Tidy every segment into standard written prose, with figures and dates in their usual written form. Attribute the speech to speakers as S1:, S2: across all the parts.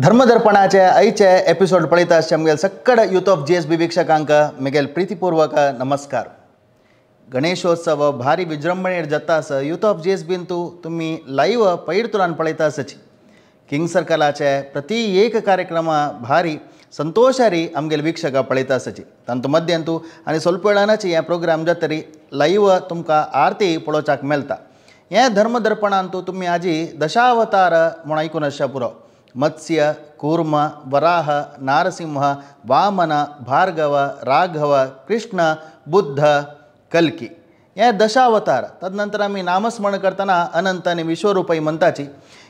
S1: धर्मदर्पणाचे आयचे एपिसोड पळयता आसचे आमगेल सक्कड यूथ ऑफ GSB वीक्षकांक म्हगेल प्रितीपूर्वक नमस्कार. गणेशोत्सव भारी विजृंभणेर जाता आसा. यूथ ऑफ GSBन तुम्ही लाईव्ह पैडतुरान पळयता आसची. किंग सर्कलाचे प्रति एक कार्यक्रम भारी संतोषारी आमगेल वीक्षकां पळयता आसची. तांतू मध्यान तूं आनी ಸ್ವಲ್ಪ वेळानची हे प्रोग्राम जातरी लाईव्ह तुमकां आरती पळोवपाक मेळटा. हे धर्मदर्पणान तुम्ही आजी दशावतार म्हूण आयकून आसचा पुरो. मत्स्य, कूर्म, वराह, नारसिंह, वामन, भार्गव, राघव, कृष्ण, बुद्ध, कल्की हे दशावतार. तदनंतर आमी नामस्मरण करतना अनंत आनी विश्वरूपय म्हणटाची.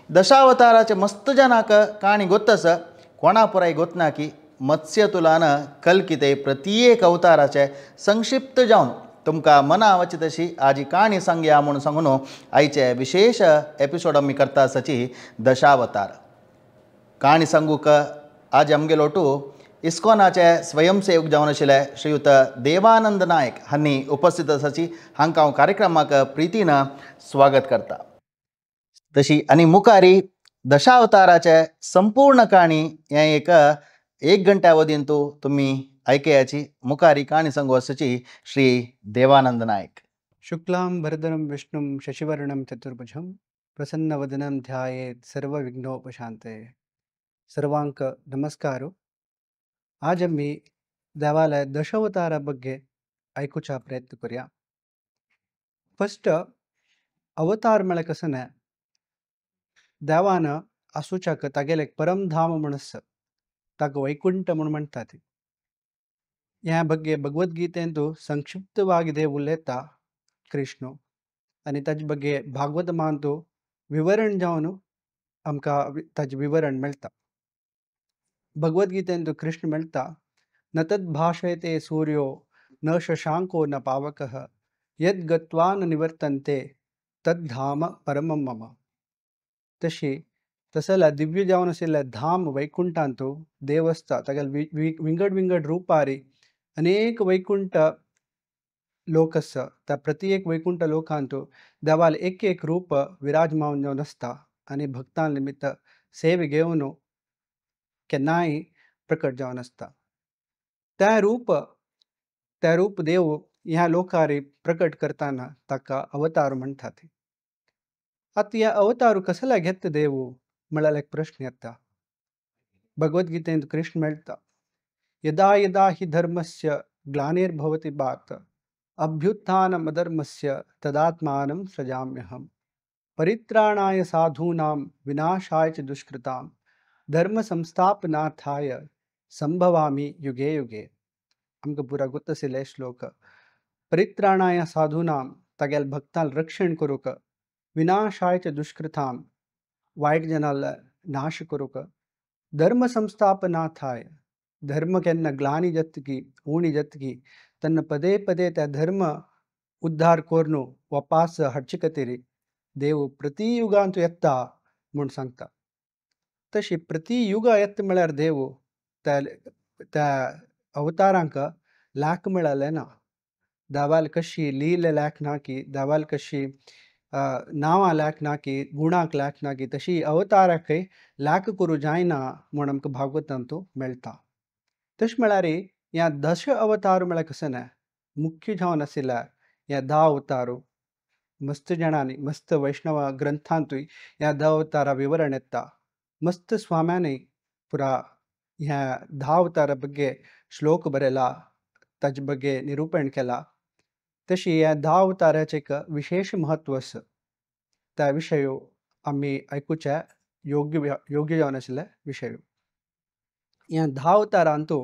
S1: दशावताराचे मस्त जनाक काणी गोत्त आसा. कोणा पुराय गोतना की मत्स्य तुलान कल्की ते प्रत्येक अवताराचे संक्षिप्त जावन तुमकां मना वची तशी आजी काणी सांगया म्हणून सांगून आयचे विशेष एपिसोड आमी करता आसाची दशावतार. काणी सांगूक आज आमगेलोटू इस्कॉनाचे स्वयंसेवक जावन आशिल्ले श्रीयुत देवानंद नायक हांणी उपस्थित आसाची. हांकां हांव कार्यक्रमाक प्रितीन स्वागत करता. तशी आनी मुखारी दशावताराचे संपूर्ण काणी हे एक घंट्या अवधीन तुम्ही ऐकयाची. मुखारी काणी सांगू आसाची श्री देवानंद नायक.
S2: शुक्लां वरदनं विष्णुं शशिवर्णं चतुर्भुजं प्रसन्नवदनं ध्यायेत् सर्वविघ्नोपशान्तये. सर्वांक नमस्कार. आज आम्ही देवालय दशावतारा ಬಗ್ಗೆ ऐकूचा प्रयत्न करूया. फर्स्ट अवतार म्हळ्यार कसं ना, देवान आसूच्याक तागेले एक परमधाम म्हूण आसा, ताका वैकुंठ म्हूण म्हणटात. ह्या ಬಗ್ಗೆ ಭಗವದ್ಗೀತೆಂದು ಸಂಕ್ಷಿಪ್ತವಾಗಿ ದೇವ ಉಲ್ಲೇಖ ಕೃಷ್ಣ आणि ताजे ಬಗ್ಗೆ भागवतमांतू विवरण जावन आमकां ताजे विवरण मेळटा. भगवद्गीतेंतू कृष्ण म्हणटा, न तद् भाषयते सूर्यो न शशांको न पावकः यद् गत्वा न निवर्तन्ते तद्धाम परमं मम. तसला दिव्य जावन आशिल्ले धाम वैकुंठांतू देव आसता. तागेले विंगड विंगड रुपारी अनेक वैकुंठ लोक आसा. त्या प्रत्येक वैकुंठ लोकांतू देवाल एक एक रूप विराजमान जावन आसता आनी भक्तां निमित्त सेवे घेवन केन्नाय प्रकट जावन आसता. त्या रूप देव ह्या लोकांनी प्रकट करताना ताका अवतार म्हणटात. आता ह्या अवतार कसला घेता देव म्हळ्यार एक प्रश्न येता. भगवद्गीतेंत कृष्ण म्हणटा, यदा यदा हि धर्मस्य ग्लानिर्भवति भारत अभ्युत्थानमधर्मस्य तदात्मानं सृजाम्यहम् परित्राणाय साधूनां विनाशाय च दुष्कृतां धर्म संस्थापनार्थाय संभवामि युगे युगे. आमकां पुरा गोत्त आशिल्ले श्लोक. परित्राणाय साधूनां तागेल भक्तांल रक्षण करूक, विनाशाय च दुष्कृतां वायट जनाल नाश करूक, धर्म संस्थापनार्थाय धर्म केन्ना ग्लानी जातकी उणी जातकी तेन्ना पदे पदे त्या धर्म उद्धार करून वापस हाडचे खातीर देव प्रति युगांतू येता म्हूण सांगता. तशी प्रति युग येता म्हळ्यार देव त्या अवतारांक लाख मेळले ना. देवाल कशी लीले लाख ना की, देवाल कशी नांवां लाख ना की, गुणांक लाख ना की, तशी अवताराकय लाख करूं जायना म्हूण आमकां भागवतांतू मेळटा. तशें म्हळ्यार ह्या दश अवतार म्हळ्यार कसं ना, मुख्य जावन आशिल्ल्या ह्या 10 अवतार मस्त जणांनी मस्त वैष्णव ग्रंथांतूय ह्या 10 अवतारा विवरण येता. मस्त स्वाम्यानी पुरा ह्या 10 अवतारा ಬಗ್ಗೆ श्लोक बरयला, ताजे ಬಗ್ಗೆ निरूपण केला. तशी ह्या 10 अवताराचे एक विशेष महत्व आसा. त्या विशय आमी ऐकूचे योग्य जावन आशिल्ले विशय. ह्या 10 अवतारांतू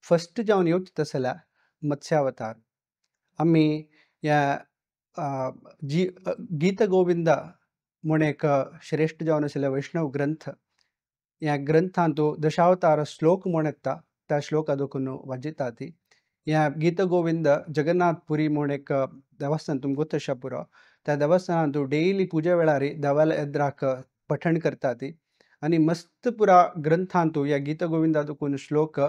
S2: फर्स्ट जावन येवचे आसल्यार मत्स्यावतार. आमी ह्या गीत गोविंद म्हूण एक श्रेष्ठ जावन आशिल्ले वैष्णव ग्रंथ, ह्या ग्रंथांतू दशावतार श्लोक म्हूण येता. त्या श्लोका देखून वाजितात. ह्या गीत गोविंद जगन्नाथपुरी म्हूण एक देवस्थान तुमकां गोत्त आसा पुरो. त्या देवस्थानांतू डेली पुजे वेळार देवाल्या एद्राक पठण करतात. आनी मस्त पुरा ग्रंथांतू ह्या गीत गोविंदा देखून श्लोक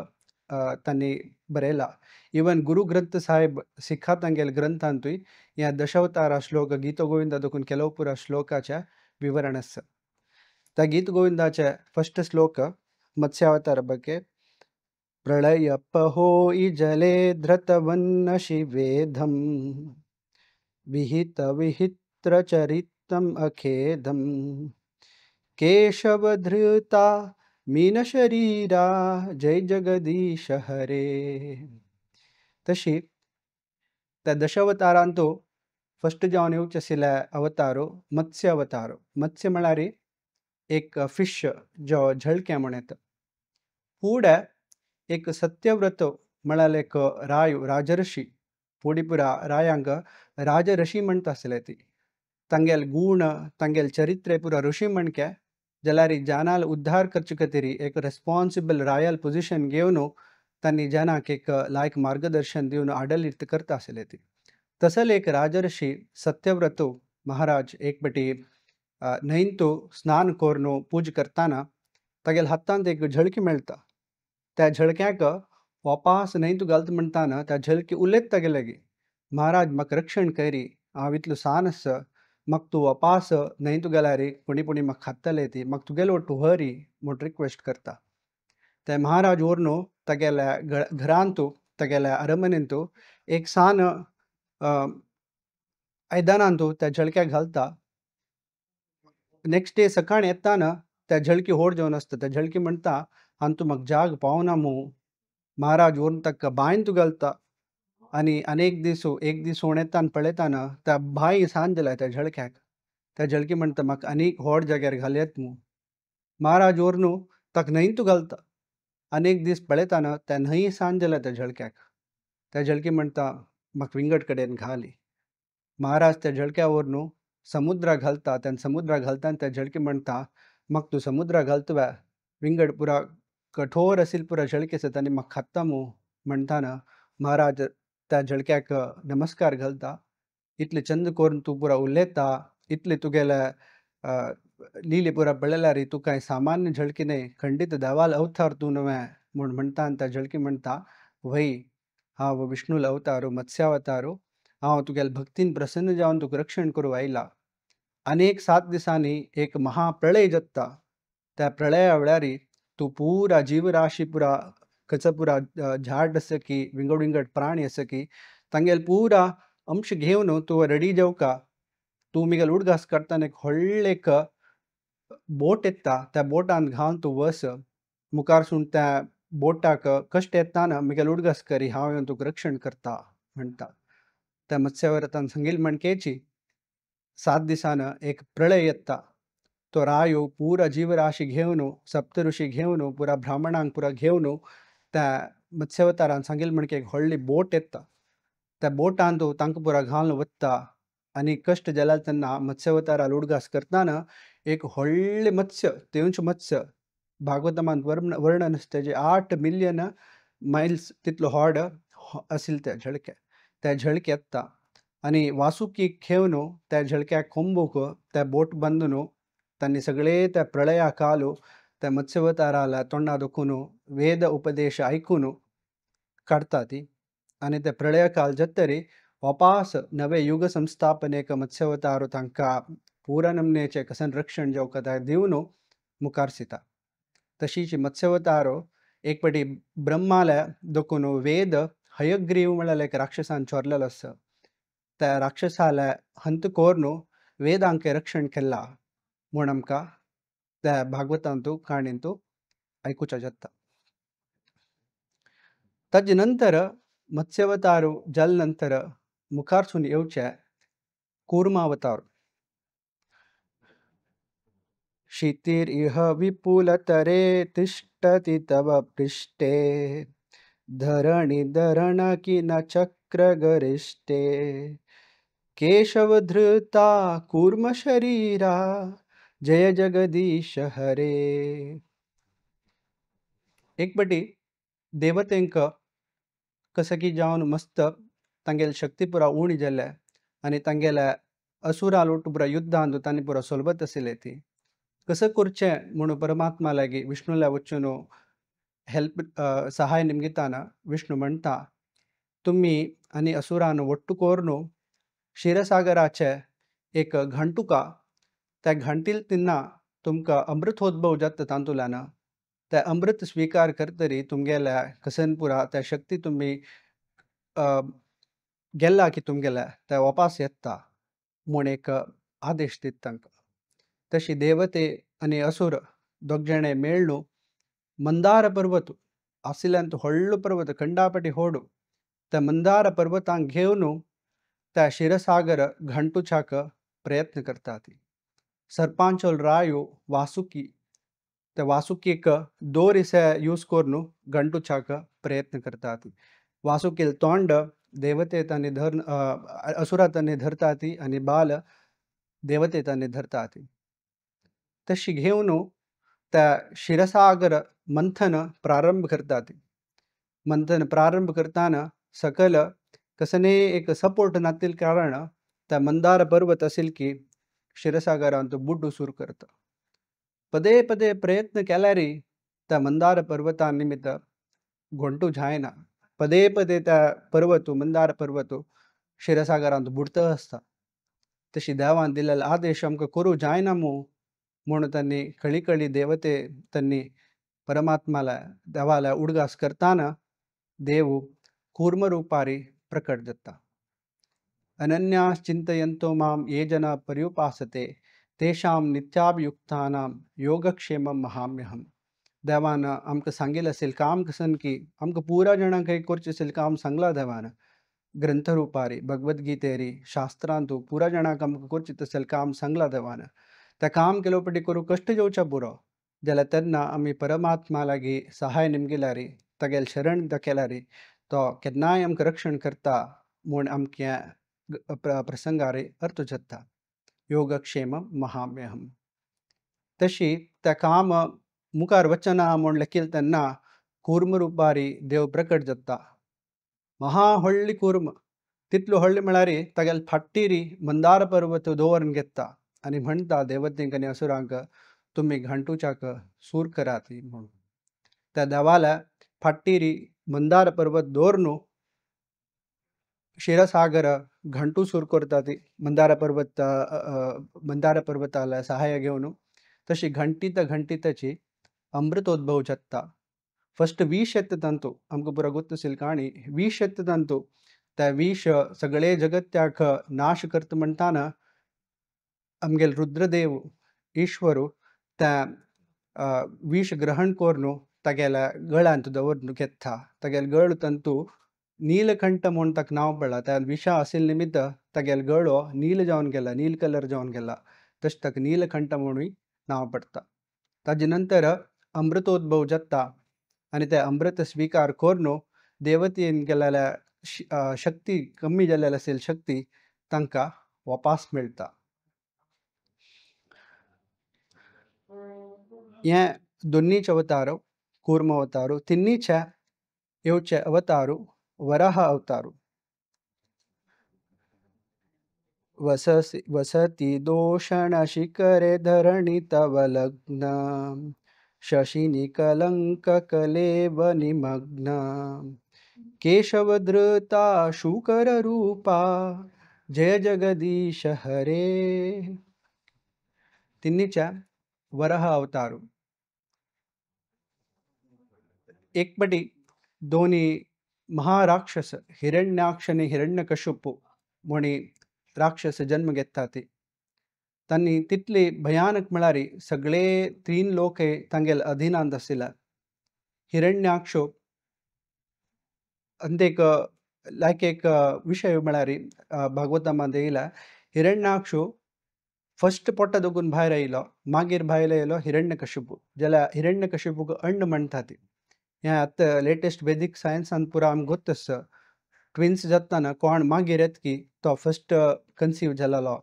S2: तांणी बरयला. इवन गुरु ग्रंथ साहेब सिखा तांगेल ग्रंथांतूय ह्या दशावतारा श्लोक गीत गोविंदा देखून केलो पुरा श्लोकाचे विवरण आसा. गीत ಗೋವಿಂದಾಚೆ ಫಸ್ಟ್ ಶ್ಲೋಕ ಮತ್ಸ್ಯಾವತಾರ ಬಗ್ಗೆ. ಪ್ರಳಯಪ್ಪ ಹೋಯಿ ಜಲೆ ಧೃತವನ್ನ ಶಿವೇಧಂ ವಿಹಿತ ವಿಹಿತ್ರ ಚರಿತಂ ಅಖೇದಂ ಕೇಶವಧೃತ मीन शरीरा जय जगदीश हरे. तशी त्या दशावतारांतो फर्स्ट जावन येवचे आशिल्ल्या अवतारो मत्स्य अवतारो. मत्स्य म्हळ्यार एक फिश जो झळके म्हण येता. फुडें एक सत्यव्रत म्हळ्यार एक रायो राजर्षी. फुडें पुरा रायांक राजऋषी म्हणटा आसले ती. तांगेल गुण तांगेल चरित्रे पुरा ऋषी म्हणके जाल्यार जनाल उद्धार करचे खातीर एक रेस्पॉन्सिबल रॉयल पोजिशन घेवन तांणी जनाक एक लायक मार्गदर्शन दिवन आडलित करता आसले ती. तसल एक राजर्षी सत्यव्रत महाराज एक फाटी न्हंयंत स्नान करून पूज करताना तागेल हातांत एक झळकी मेळटा. त्या झळक्याक वापास न्हंयंत घालता म्हणटाना त्या झळकी उलयत तागेले गी, महाराज म्हाका रक्षण करी, हांव इतलो सान आसा, म्हाका तूं वापास न्हंयंत गेल्यार कोणी म्हाका खातले ती, म्हाका तुगेलो वाटू व्हरी म्हूण रिक्वेस्ट करता. ते महाराज व्हरून तागेल्या घरांत तागेल्या अरमनेंत एक सान आयदनांत त्या झळक्याक घालता. नेक्स्ट डे सकाळी येताना त्या झळकी होड जावन आसता. त्या झळकी म्हणटा आनी तूं म्हाका जाग पावना मू. महाराज व्हरून ताका बांयंत घालता आनी एक दीस होण येता आनी पळयताना त्या बांय सांज जाला त्या झळक्याक. त्या झळकी म्हणटा म्हाका आनीक व्हड जाग्यार घालयत मू. महाराज व्हरून ताका न्हंयंत घालता. एक दीस पळयताना त्या न्हंय सांज जाला त्या झळक्याक. त्या झळकी म्हणटा म्हाका विंगड कडेन घाली. महाराज त्या झळक्या व्हरून समुद्राक घालता. त्या समुद्राक घालताना त्या झळकी म्हणटा म्हाका तूं समुद्राक घालता वा विंगड पुरा कठोर आशिल्ली पुरा झळकी आसा तांणी म्हाका खाता मू म्हणटाना महाराज त्या झळक्याक नमस्कार घालता. इतले चंद करून तूं पुरा उलयता, इतले तुगेले लिले पुरा पळयल्यार तूं कांय सामान्य झळकी न्हय, खंडीत देवाल अवतार तूं न्हय म्हूण म्हणटा. त्या झळकी म्हणटा व्हय, हांव विष्णूल अवतारो मत्स्यावतारो, हांव तुगेल्या भक्तीन प्रसन्न जावन तुका रक्षण करूं आयला. आनीक 7 दिसांनी एक महाप्रळय जाता. त्या प्रळया वेळार तूं पुरा जीवराशी पुरा खंयचो पुरा झाड आसा की विंगड विंगड प्राणी आसा की तांगेल पुरा अंश घेवन तूं रेडी जावका. तूं मुगेल उडगास करताना एक व्हडलें एक बोट येता. त्या बोटान घावन तूं वस. मुखारसून त्या बोटाक कश्ट येताना मुगेल उडगास करी, हांव येवन तुका रक्षण करता म्हणटा. त्या मत्स्यावतारान सांगिल्ले म्हणकेची 7 दिसान एक प्रळय येता. तो रायो पुरा जीवराशी घेवन सप्तऋषी घेवन पुरा ब्राह्मणांक पुरा घेवन त्या मत्स्यावतारान सांगिल्ले म्हणके एक व्हडली बोट येता. त्या बोटान तांकां पुरा घालून वता. आनी कश्ट जाल्यार तेन्ना मत्स्यावताराल उडगास करताना एक व्हडलें मत्स्य, तेंच मत्स्य भागवतांत वर्णन आसा तेजे 8 मिलियन मायल्स तितलो व्हड आशिल्ले त्या झळके. त्या झळके येता आनी वासुकी घेवन त्या झळक्याक कोंबूक त्या बोट बांदून तांणी सगळे त्या प्रळया काल त्या मत्स्यावताराला तोंडा दुखून वेद उपदेश आयकून काडटा ती. आनी ते प्रळय काल जातरी वापास नवे युग संस्थापनेक मत्स्यावतारो तांकां पुरा नमनेचे कसन रक्षण जावका त्या दिवन मुखार सिता. तशीच मत्स्यावतारो एक फाटी ब्रह्माला दुखून वेद हयग्रीव म्हळ्यार एक राक्षसान चोरलेलो आसा. त्या राक्षसाला हंत करून वेदांक रक्षण केला म्हूण आमकां त्या भागवतांत काणयेंत आयकुचें जाता. ताजे नंतर मत्स्यावतार जाले नंतर मुखारसून येवचे कूर्मावतार. क्षितिरिह विपुलतरे तिष्ठति तव पृष्ठे धरणिधरण किन चक्रगरिष्ठे केशवधृता कूर्म शरीरा जय जगदीश हरे. एक फाटी देवतेंक कसकी जावन मस्त तांगेल शक्ती पुरा उणी जाल्या आनी तांगेल्या असुराल पुरा युद्धांत तांणी पुरा सोलबत आशिल्ले ती. कसं करचें म्हणून परमात्मा लागीं विष्णूला वचून हेल्प सहाय निमगिताना विष्णू म्हणटा तुमी आनी असुरान वट्टू करून क्षीरसागराचे एक घंटुका त्या घंटील तिन्ना तुमकां अमृतोद्भव जाता तांतुल्यान ते अमृत स्वीकार करतरी तुमगेल्या कसन पुरा त्या शक्ती तुम्ही गेला की तुमगेल्या ते वापस येता म्हूण एक आदेश दिता तांकां. तशी देवते आनी असुर दोग जाणे मेळून मंदार पर्वत आशिल्ल्यान तो व्हडलो पर्वत खंडापटी व्हड त्या मंदार पर्वतांक घेवन त्या क्षीरसागर घंटुचाक प्रयत्न करतात. सर्पांचोल रायो वासुकी त्या वासुकीक दोर इसे यूज करून घंटुचाक प्रयत्न करतात. वासुकील तोंड देवते तांणी असुरा तांणी धरतात आनी बाल देवते तांणी धरतात. तशी घेवन त्या क्षीरसागर मंथन प्रारंभ करतात. मंथन प्रारंभ करताना सकल कसने एक सपोर्ट नातील कारण त्या मंदार पर्वत असेल की क्षीरसागरांत बुड्डू सुरू करता. पदे पदे प्रयत्न केल्यारी त्या मंदार पर्वता निमित्त घोंटू जायना. पदे पदे त्या मंदार पर्वत क्षीरसागरांत बुडता असता. तशी देवान दिलेला आदेश आमकां करूं जायना म्हणून त्यांनी कळी कळी देवते त्यांनी परमात्माला देवाला उडगास करताना देव कूर्म रूपारी प्रकट जाता. अनन्यास चिंतयन्तो माम ये जना पर्युपासते तेषां नित्याभियुक्तानां योगक्षेमम महाम्यहम. देवान आमकां सांगिल्लें असेल काम कसन की आमकां पुरा जाणांक एक करचें असेल काम सांगला देवान ग्रंथ रूपारी भगवद्गीतेरी शास्त्रांतू पुरा जाणांक आमकां करचें असेल काम सांगला देवान. त्या काम केलो पटी करूं कश्ट जेवच्या पुरो जाल्यार तेन्ना आमी परमात्मा लागी सहाय निमगिल्यारी तागेल शरण दाखयल्यारी तो केन्नाय आमकां रक्षण करता म्हूण आमच्या प्रसंगारी अर्थ जाता. योगक्षेमम महाम्यहम. तशी त्या काम मुखार वचना म्हूण लेखील तेन्ना कूर्म रूपारी देव प्रकट जाता. महा व्हडली कूर्म तितलो व्हडली म्हळ्यार तागेल फाटीरी मंदार पर्वत दवरून घेता आनी म्हणटा देवतेंक आनी असुरांक तुमी घंटुचाक सूर करात म्हणून. त्या देवाला फाटीरी मंदार पर्वत दवरून क्षीरसागर घंटू सूर करतात मंदार पर्वताला सहाय्य घेवन. तशी घंटीताची अमृतोद्भव जाता. फस्ट विष येता तांतू आमकां पुरा गोत्त असेल काणी विष येता तांतू त्या विष सगळे जगत्याक नाश करता म्हणटाना आमगेल रुद्रदेव ईश्वर त्या विष ग्रहण करून तागेल्या गळ्यांत दवरून घेता. तागेल गळ तांतू नीलकंठ म्हणून ताका नांव पडलां. त्या विषा आशिल्ले निमित्त तागेल गळो नील जावन गेला, नील कलर जावन गेला. तशें ताका नीलकंठ म्हणून नांव पडटा. ताजे नंतर अमृतोद्भव जाता आनी ते अमृत स्वीकार करून देवतेन गेलेल्या शक्ती कमी जाल्लेली असेल शक्ती तांकां वापस मेळटा. हे दोनीचे अवतार कूर्म अवतार तिन्नीचे येवचे अवतार वराह अवतार. वसति दोषण शिखरे धरणि तव लग्न शशिनि कलंक कलेव निमग्न केशवधृता शूकर रूपा जय जगदीश हरे. तिन्नीच्या वराह अवतार. एकपटी दोन्ही महाराक्षस हिरण्याक्ष आणि हिरण्यकश्यप म्हणी राक्षस जन्म घेतात. तांणी तितली भयानक म्हळ्यार सगळे 3 लोक तांगेल अधीनांत आशिल्ले. हिरण्याक्ष अंतेक लायक एक विषय म्हळ्यार भागवतांत येयला. हिरण्याक्ष फस्ट पोट्टा दोगून भायर येयलो मागीर भायर येयलो हिरण्यकश्यप जाल्यार हिरण्यकश्यपूक अण्ण म्हणटात. हें आतां लेटेस्ट वेदीक सायन्सान पुरा आमकां गोत्त आसा. ट्विन्स जाताना कोण मागीर येत की तो फस्ट कन्सीव जालेलो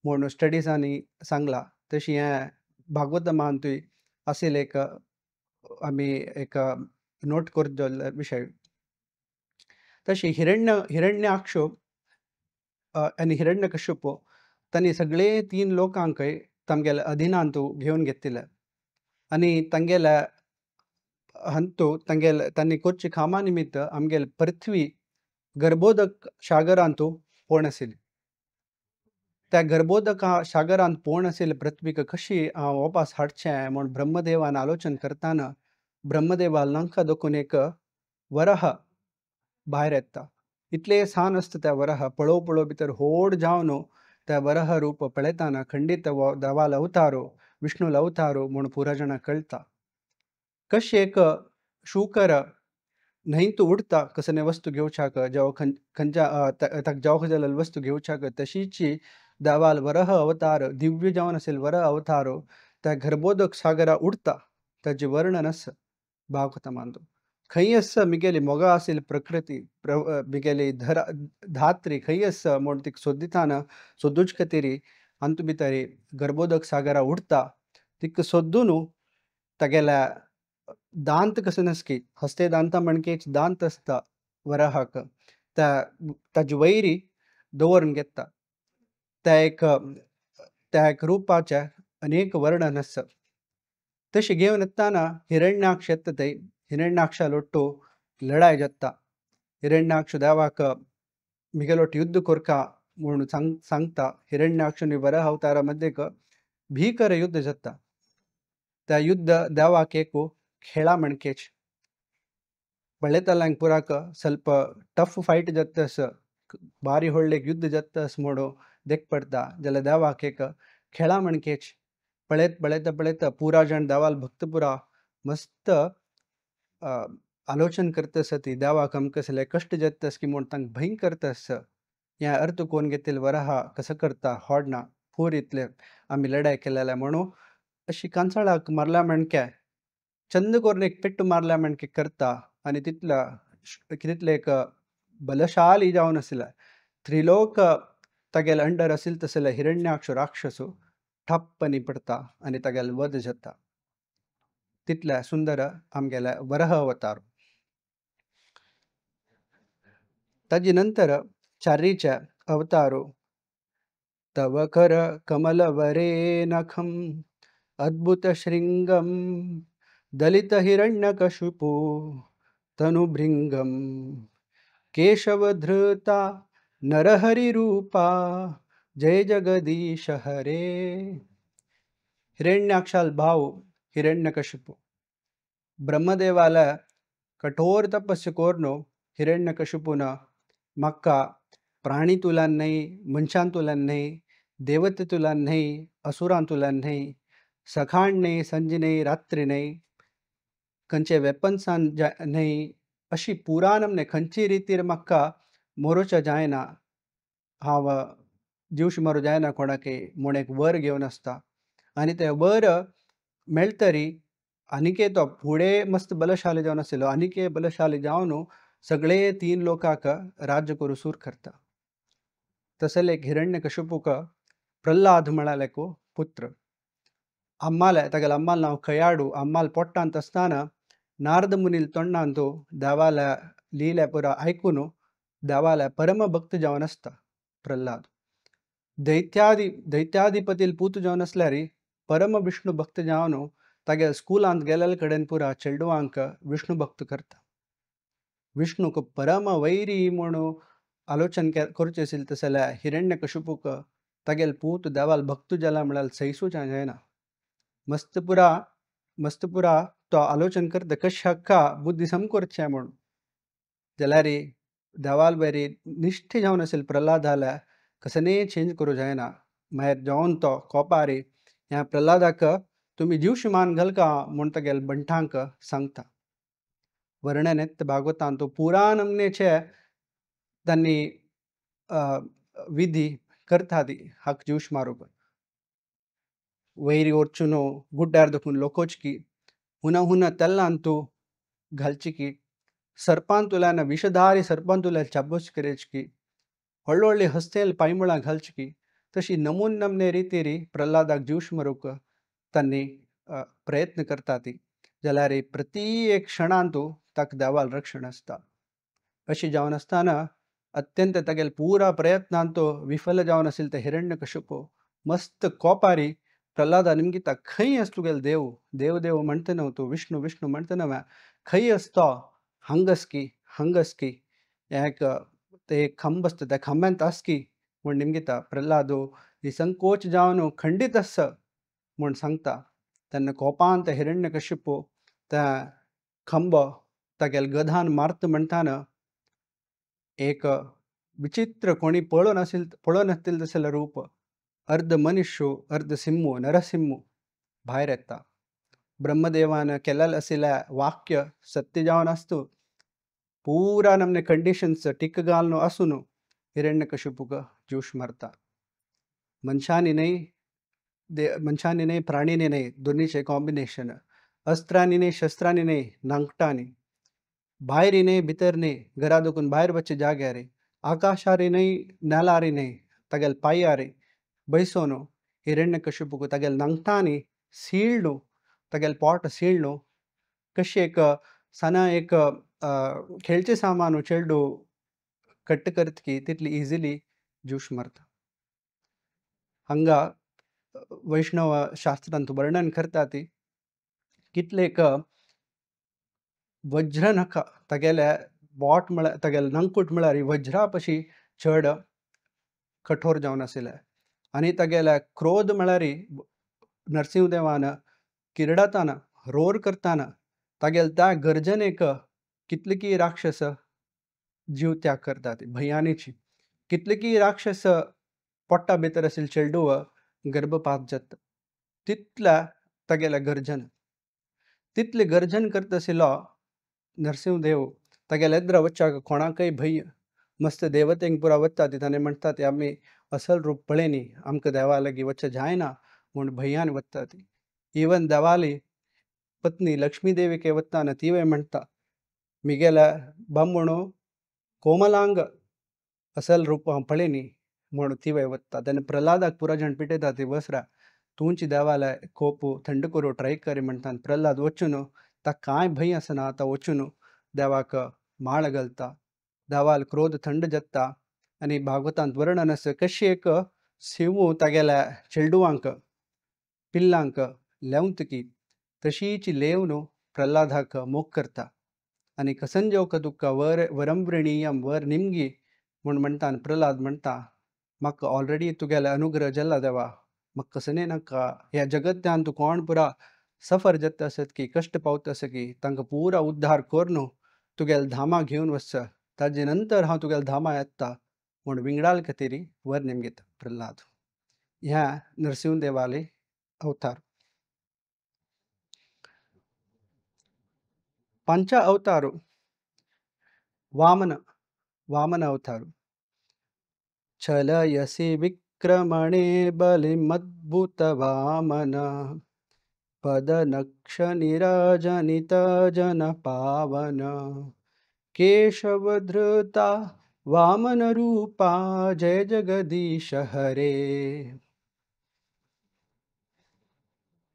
S2: म्हूण स्टडीजांनी सांगला. तशी हें भागवतांतूय आशिल्लें एक आमी एक नोट करचो विशय. तशी हिरण्याक्ष आनी हिरण्यकश्यप तांणी सगळे 3 लोकांक तांगेल्या अधीनांत घेवन घेतिल्ले आनी तांगेल्या हंतू तांणी करची कामा निमित्त आमगेल पृथ्वी गर्भोदक सागरांत पोवन आशिल्ली. त्या गर्भोदका सागरांत पोण आशिल्ल्या पृथ्वीक कशी हांव वापस हाडचें म्हूण ब्रह्मदेवान आलोचन करताना ब्रह्मदेवा लंका दोखून एक वराह भायर येता. इतले सान आसता त्या वराह पळोव पळोव भितर व्हड जावन त्या वराह रूप पळयताना खंडीत हो देवाल अवतारो विष्णूल अवतारो म्हूण पुरा जाणांक कळटा. कशी एक शूकर न्हंयत उडता कसने वस्तू घेवच्याक जेव्हा खंयच्या ताका जावंक जाल्यार वस्तू घेवच्याक तशीच देवाल वराह अवतार दिव्य जावन आशिल्लो वराह अवतारो त्या गर्भोदक सागरा उडता ताचें वर्णन आसा भागवतांत. खंय आसा मिगेली मोगा आशिल्ली प्रकृती मिगेली धात्री खंय आसा म्हूण ती सोदिताना सोदूच खातीर अंत भितर गर्भोदक सागरा उडता तिका सोदून तागेल्या दांत कसं नसकी हस्ते दांता मणकेच दांत आसता वराहाक ताजे वैरी दवरून घेता. त्या एक रुपाचे अनेक वर्णन आसा. तशें घेवन येताना हिरण्याक्ष येता थंय हिरण्याक्षा लोट्टू लढाय जाता. हिरण्याक्ष देवाक मिगेलोट युद्ध कोरका म्हणून सांगता. हिरण्याक्ष आनी वराह अवतारा मध्येक भीकर युद्ध जाता. त्या युद्ध देवाक एक खेळा मणकेच पळयताल्यांक पुराक ಸ್ವಲ್ಪ टफ फायट जातास भारी व्हडलें युद्ध जातास म्हणून देख पडटा जाल्यार देवाक एक खेळा मणकेच पळयता पळयता पुरा जाण देवाल भक्त पुरा मस्त आलोचन करतास ती देवाक आमकां कसले कश्ट जातास की म्हूण तांकां भंय करतास हें अर्थ कोण घेतील वराहा कसं करता होडना पूर इतले आमी लढाय केलेल्या म्हणून अशी कांसाळाक मारल्या मणक्या चंद करून एक पेट्ट मारल्या मणके करता आणि तितले एक बलशाली जावन आशिल्ले त्रिलोक तागेले अंडर आशिल्ले तसले हिरण्याक्ष राक्षसो ठप्पनी पडता आणि तागेले वध जाता. तितले सुंदर आमगेले वराह अवतार. ताजे नंतर चारीचे अवतारो तव कर कमलवरे नखम अद्भुत श्रृंगम दलित हिरण्यकशिपु तनुभृंगम केशवधृता नरहरि रूपा जय जगदीश हरे. हिरण्याक्षाल भाव हिरण्यकशिपु ब्रह्मदेवाल कठोर तपस्या कोरनो हिरण्यकशिपून म्हाका प्राणी तुलान नाही मनशान तुलान नाही देवते तुलान नाही असुरान तुलान नाही सखाण नाही संज नाही रात्री नाही खंयचे वेपन्सान नाही अशी पुरा नमने खंयची रितीर म्हाका मोरोच्या जायना हांव जीवश मारू जायना कोणाके म्हूण एक वर घेवन आसता आनी ते वर मेळटरी आनिके तो फुडें मस्त बलशाली जावन आशिल्लो आनिके बलशाली जावन सगळे 3 लोकांक राज्य करू सूर करता. तसले एक हिरण्यकशिपूक प्रल्हाद म्हणाले एक पुत्र अम्माले तागेले अम्माल नांव खयाडू अम्माल पोट्टांत आसतना नारद मुनील तोंडांत देवाले लीले पुरा आयकून देवाले परम भक्त जावन आसता प्रल्हाद. दैत्याधिपतील पूत जावन आसल्यार परम विष्णू भक्त जावन तागे स्कुलांत गेलेले कडेन पुरा चेडवांक विष्णू भक्त करता. विष्णूक परम वैरी म्हणून आलोचन करचें आशिल्लें तशें जाल्यार हिरण्यकशिपूक तागेले पूत देवाल भक्त जाला म्हळ्यार सैसूचें जायना. मस्त पुरा तो आलोचन करता कशें हक्का बुद्धी समकोरचें म्हूण जाल्यार देवाल बरी निश्ठ जावन आशिल्लो प्रल्हाद जाल्यार कसने चेंज करूं जायना. मागीर जावन तो कोपार ह्या प्रल्हादाक तुमी जीवश मान घालका म्हूण तागेले बंठांक सांगता. वर्णन येता भागवतांत पुरा नमनेचे तांणी विधी करता ती हाक जीवश मारूक. वैरी ओर्चुन गुड्ड्यार दखून लोकोचकी हुना तेल्लांतू घालचिकी सर्पांतुल्यान विषधारी सर्पांतुल्या चाबोच करेचकी व्हडली हस्तेल पायमुळां घालचकी तशी नमून नमने रितीर प्रल्हादाक जीवश मारूक तांणी प्रयत्न करता ती जाल्यार प्रती एक क्षणांतू ताका देवाल रक्षण आसता. अशी जावन आसतना अत्यंत तागेले पुरा प्रयत्नांत विफल जावन आशिल्लो ते हिरण्यकशिपू मस्त कोपारी प्रल्हादा निमगिता खंय आस तुगेलो देव देव म्हणतना तूं विष्णू म्हणतना खंय आस तो हंगस्की एक ते खंब आसता त्या खंब्यांत आसकी म्हूण निमगिता प्रल्हादो निसंकोच जावन खंडित अस म्हूण सांगता तेन्ना कोपांत हिरण्यकशिपू त्या खंब तागेल गधान मारता म्हणटाना एक विचित्र कोणी पळो नासतील तसलें रूप अर्ध मनुष्य अर्ध सिंह नरसिंह भायर येता. ब्रह्मदेवान केलेलें आशिल्लें वाक्य सत्य जावन आसतू पुरा नमने कंडिशन्स टिक घालून आसून हिरण्यकशिपूक ज्यूश मारता. मनशांनी न्हय प्राणींनी न्हय दोनीचें कॉम्बिनेशन. अस्त्रांनी न्हय शस्त्रांनी न्हय नांगटांनी. भायर न्हय भितर न्हय घरा देखून भायर वच्चे जाग्यार आकाशार न्हय नेलार न्हय तागेल पांयार बैसोन हिरण्यकशिपूक तागेल नांगटांनी सीळ्ळू तागेल पोट सीळ्ळू कशी एक साना एक खेळचे सामान चेडू कट्ट करतकी तितली इजिली ज्यूश मारता. हांगा वैष्णव शास्त्रांत वर्णन करता ती कितलेक वज्र नख तागेले बोट म्हळ्यार तागेले नंगूट म्हळ्यार वज्रा पशी चड कठोर जावन आशिल्ले आनी तागेले क्रोध म्हळ्यार नरसिंहदेवान किरडताना रोर करताना तागेले त्या गर्जनेक कितलीकी राक्षस जीव त्याग करतात भयानीची. कितलीकी राक्षस पोट्टा भितर आशिल्ले चेडू गर्भपात जाता तितल्या तागेले गर्जन तितले गर्जन करता आशिल्लो नरसिंहदेव तागेले एद्र वच्चाक कोणाकय भय मस्त देवतेंक पुरा वता ती ताणें म्हणटा ती आमी असल रूप पळयनी आमकां देवा लागीं वच्चे जायना म्हूण भयान वता ती. इवन देवाली पत्नी लक्ष्मी देवीके वताना तिवय म्हणटा मिगेले बामणू कोमलांग असल रूप हांव पळयनी म्हूण तिवय वता. तेन्ना प्रल्हादाक पुरा जाण पिटयता ती वसरा तूंची देवाले कोपू थंड करू ट्राय करी म्हणटा. प्रल्हाद वचून ताका कांय भंय आसना तो वचून देवाक माळ घालता. देवाल क्रोध थंड जाता आनी भागवतांत वर्णन आसा कशी एक सिंह तागेल्या चेडूवांक पिल्लांक लेवतकी तशीच लेवन प्रल्हादाक मोग करता आनी कसंजोक तुका वरंवृणीयम वर निमगी म्हूण म्हणटा. प्रल्हाद म्हणटा म्हाका ऑलरेडी तुगेले अनुग्रह जाला देवा म्हाका कसने नाका. ह्या जगत्यान तूं कोण पुरा सफर जाता आसत की कश्ट पावता आसा की तांकां पुरा उद्धार करून तुगेले धामा घेवन वच ताजे नंतर हांव तुगेले धामा येता म्हूण विंगडाल खातीर वर निमगीता प्रल्हाद. ह्या नरसिंहदेवाले अवतार. पंच अवतार वामन अवतार. छलयसि विक्रमणे बलिमद्भुत वामन पदनक्ष निराजनित जन पावन केशवधृता वामन रूपा जय जगदीश हरे.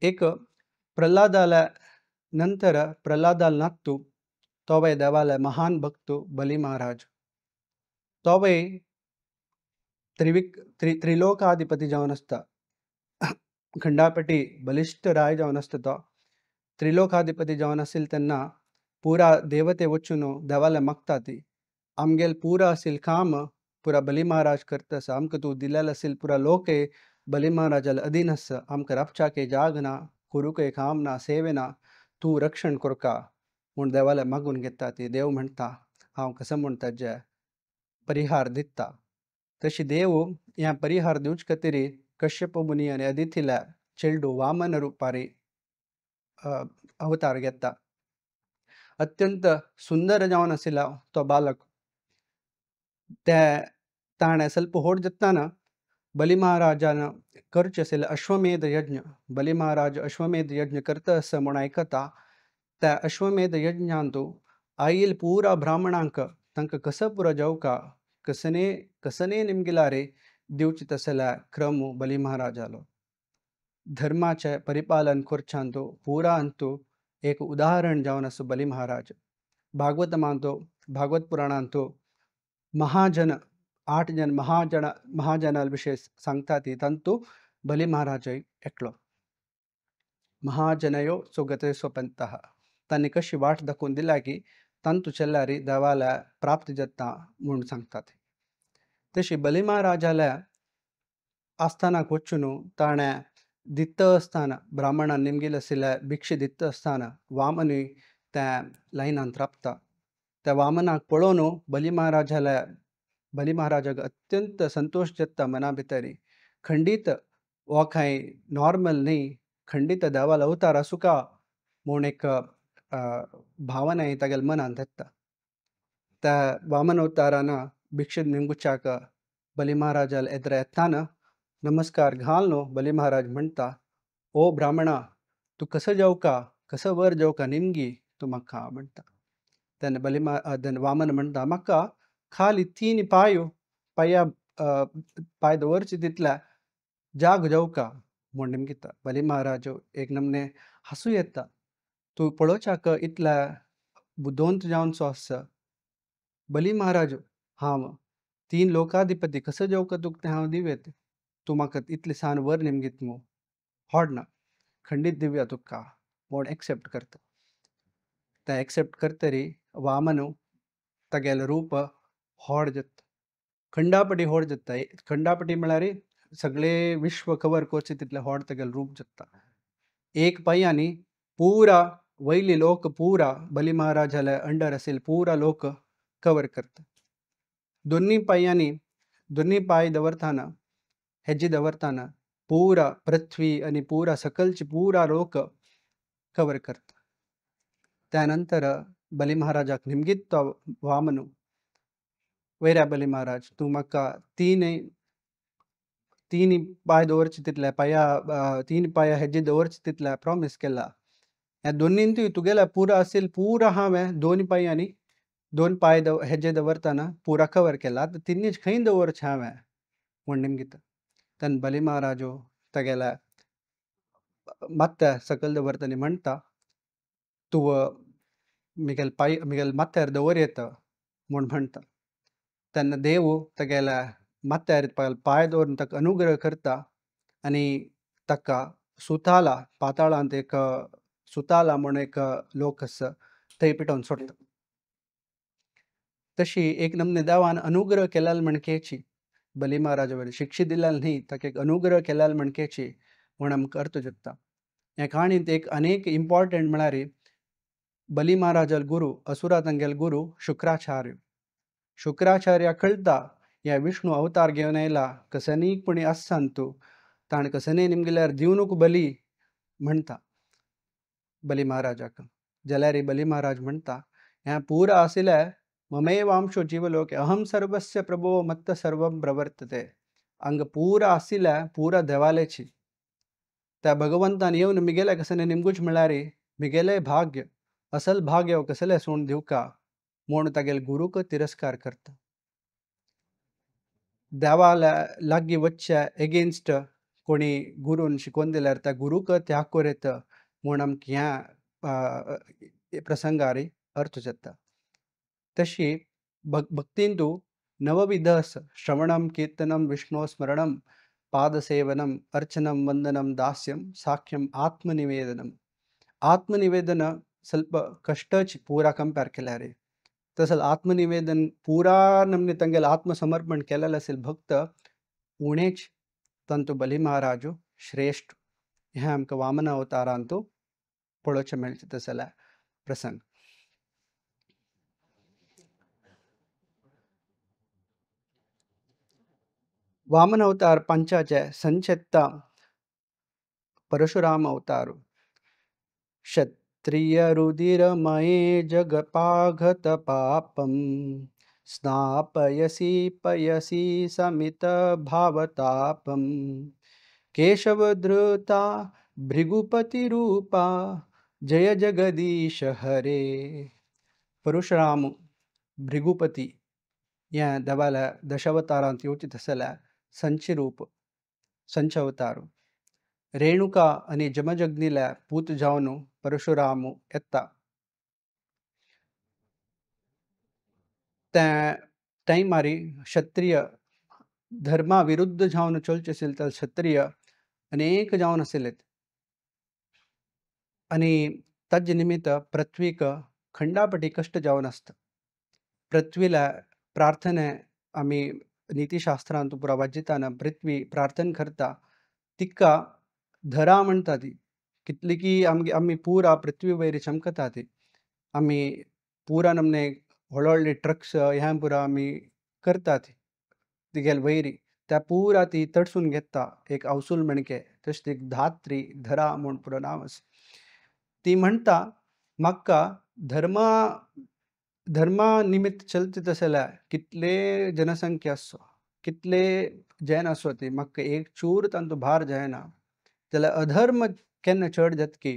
S2: एक प्रल्हादाला नंतर प्रल्हादाल नातू तोवय देवाले महान भक्तू बली महाराज तोवय त्रिलोकाधिपती जावन आसता. खंडापटी बलिश्ठ राय जावन आसता. तो त्रिलोकाधिपती जावन आशिल्ल तेन्ना पुरा देवते वचून देवाले मागता ती आमगेल पुरा आशिल्ल काम पुरा बली महाराज करता आसा. आमकां तूं दिलेलो आशिल्ल पुरा लोके बली महाराजाले अधीन आसा. आमकां रावचाके जाग ना करूके काम ना सेवे ना तूं रक्षण करका म्हूण देवाले मागून घेता ती. देव म्हणटा हांव कसं म्हूण ताजे परिहार दिता. तशी देव ह्या परिहार दिवचे खातीर कश्यप मुनी आनी अदितीले चेडू वामन रुपारी अवतार घेता. अत्यंत सुंदर जावन आशिल्लो तो बालक ताणें ಸ್ವಲ್ಪ व्हड जाताना बली महाराजान करचे आशिल्ले अश्वमेध यज्ञ बली महाराज अश्वमेध यज्ञ करता आसा म्हूण आयकता. त्या अश्वमेध यज्ञांत आयिल्ल पुरा ब्राह्मणांक तांकां कसं पुरो जेवका कसने निमगिलारे दिवचे तसले क्रम बली महाराजालो. धर्माचे परिपालन करच्यांत पुरा अंतू एक उदाहरण जावन आसा बली महाराज. भागवत पुराणांत महाजन 8 जन महाजनाल विशय सांगता ती तांतू बली महाराज एकलो. महाजनयो सुगते स्वपंतः तांणी कशी वाट दाखोवन दिल्या की तांतू चेल्ल्यारी देवाला प्राप्त जाता म्हूण सांगतात. तशी बली महाराजाल्या आस्थानाक वच्चुनु ताणे दित्त असताना ब्राह्मणान निमगेलसिले भिक्षे दित्त असताना वामनी त्या लायनांत राबता. त्या वामनाक पळोवन बली महाराजाक अत्यंत संतोष जाता मना भितरी. खंडीत हो कांय नॉर्मल न्ही, खंडीत देवाल अवतार आसूं का म्हूण एक भावना तागेल्या मनांत येता. त्या वामन अवतारान भिक्षे निमगुच्याक बली महाराजाल एदर येताना नमस्कार घालनो बली महाराज म्हणटा, ओ ब्राह्मणा, तू कसं जेवका, कसं वर जेवका निमगी तू म्हाका म्हणटा. तेन्ना वामन म्हणटा, म्हाका खाली 3 पांया पांय दवरचे तितल्या जाग जेवका म्हूण निमगिता. बली महाराज एक नमने हांसूं येता. तूं पळोवच्याक इतल्या बुदोंत जावनचो आसा. बली महाराज, हांव 3 लोकाधिपती कसं जेवका तुका तें हांव दिवेत. तूं म्हाका इतले सान वर निमगीत मू होडना, खंडीत दिवया तुका म्हूण एक्सेप्ट करता. ते एक्सेप्ट करतरी वामन तागेलें रूप व्हड जाता. खंडापटी व्हड जाता. खंडापटी म्हळ्यार सगळे विश्व कवर करचे तितलें व्हड तागेलें रूप जाता. एक पांयांनी पुरा वयली लोक पुरा बली महाराजाले अंडर आशिल्ले पुरा लोक कवर करता. दोनी पांय दवरताना हेजी दवरताना पुरा पृथ्वी आनी पुरा सकलची पुरा लोक कवर करता. त्यानंतर बली महाराजाक निमगीत तो वामन, वयऱ्या बली महाराज, तूं म्हाका 3 पांय दवरचे तितले तीन पांया हेजी दवरचे तितले प्रॉमीस केला. ह्या दोनींतूय तुगेल्या पुरा आशिल्ले पुरा हांवें 2 पांयांनी 2 पांय हेजे दवरताना पुरा कवर केला. आतां तिनीच खंय दवरचे हांवें म्हूण निमगीता. तेन्ना बली महाराजो तागेल्या माथ्या सकयल दवरतना म्हणटा, तूं म्हगेल्या माथ्यार दवर येता म्हूण म्हणटा. तेन्ना देव तागेल्या माथ्यार पांय दवरून ताका अनुग्रह करता आनी ताका सुताला, पाताळांत एक सुताला म्हूण एक लोक आसा थंय पेटोवन सोडटा. तशी एक नमने देवान अनुग्रह केलेले म्हणकेची बली महाराजा वयली शिक्षा दिलेली न्ही, ताका एक अनुग्रह केलेले म्हणकेची म्हूण आमकां अर्थ जाता. ह्या काणयेंत एक अनेक इम्पॉर्टंट म्हळ्यार बली महाराजाल गुरू असुरा तांगेल गुरू शुक्राचार्य. शुक्राचार्या कळटा ह्या विष्णू अवतार घेवन येयला, कसनीकपणी आसान तूं, ताणें कसनय निमगेल्यार दिवनूक बली म्हणटा बली महाराजाक. जाल्यार बली महाराज म्हणटा, हें पुरा आशिल्ले ममेवांशो जीवलोके अहम सर्वस्य प्रभो मत्त सर्वं प्रवर्तते. हांगा पुरा आशिल्ले पुरा देवालेची. त्या भगवंतान येवन मिगेले कसने निमगूच म्हळ्यार मिगेले भाग्य, असल भाग्य कसले सोडून दिवका म्हूण तागेले गुरूक तिरस्कार करता. देवा लागीं वच्चे एगेन्स्ट कोणी गुरून शिकोवन दिल्यार त्या गुरूक त्याग कोरयत म्हूण आमकां ह्या प्रसंगार अर्थ जाता. तशी भक्तींतू नवविधस श्रवणं कीर्तनं विष्णु स्मरणं पादसेवनम अर्चनम वंदनम दास्यम साख्यम आत्मनिवेदनम. आत्मनिवेदन ಸ್ವಲ್ಪ ಕಷ್ಟಚಿ ಪೂರಾ ಕಂಪೇರ್ केल्यार तसल आत्मनिवेदन पुरा नमने तांगेले आत्मसमर्पण केलेले असेल भक्त उणेच तांतू बली महाराजू श्रेष्ठ. हें आमकां वामन अवतारांतू पळोवचें मेळटा तसले प्रसंग. वामन अवतार पंचाचे संचेत्ता परशुराम अवतार. क्षत्रिय रुधिरमये जगपाघत पापं स्नापयसि पयसि समित भावतापं केशवधृता भृगुपतिरूपा जय जगदीश हरे. परशुराम भृगुपती ह्या देवाल्या दशावतारांत येवचे तसल्या संची रूप संच अवतार. रेणुका आनी जमजग्नील्या पूत जावन परशुराम येता. त्या टायमार क्षत्रिय धर्मा विरुद्ध जावन चलचे आशिल्ले तर क्षत्रिय अनेक जावन आशिल्ले आनी ताजे निमित्त पृथ्वीक खंडापटी कश्ट जावन आसता. पृथ्वीला प्रार्थने आमी नीतिशास्त्रांत पुरा वाजिताना पृथ्वी प्रार्थना करता तिका धरा म्हणटा ती कितली की आम्ही पुरा पृथ्वी वयर चमकता ती आम्ही पुरा नमने व्हडले ट्रक्स ह्या पुरा आम्ही करता ती तिगेल वैरी त्या पुरा ती तडसून घेता एक अवसूल म्हणके तशी एक धात्री धरा म्हूण पुरो नांव आसा ती म्हणटा म्हाका धर्मा निमित्त चलता जाल्यार कितले जनसंख्या आसो कितले जैन आसो ती म्हाका एक चूर तांतू भार जायना जाल्यार अधर्म केन्ना चड जाता की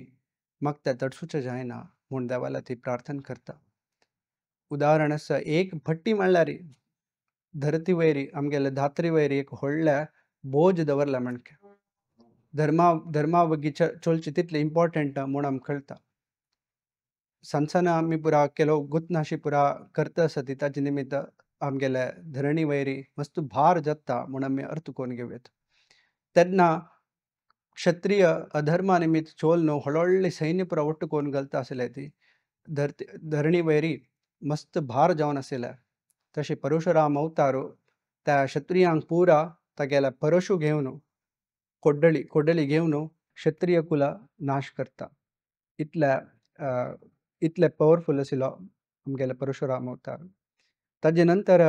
S2: म्हाका तें तडसूचें जायना म्हूण देवाला ती प्रार्थना करता उदाहरण आसा एक भट्टी म्हणल्यार धरती वयरी आमगेले धात्री वयरी एक व्हडल्या बोज दवरला म्हणके धर्मा बग्गी चलचे तितले इम्पॉर्टंट म्हूण आमकां कळटा सनसना आमी पुरा केलो गुतनाशी पुरा करता आसा ती ताजे निमित्त आमगेले धरणी वयरी मस्त भार जाता म्हूण आमी अर्थ करून घेवयात तेन्ना क्षत्रिय अधर्मा निमित्त चोल न्हू व्हडले सैन्य पुरा ಒಟ್ಟು करून घालता आसले ती धरणी वयरी मस्त भार जावन आसले तशें परशुराम अवतारो त्या क्षत्रियांक पुरा तागेल्या परशु घेवन कोड्डली घेवन क्षत्रिय कुल नाश करता इतले पॉवरफुल आशिल्लो आमगेले परशुराम अवतार ताजे नंतर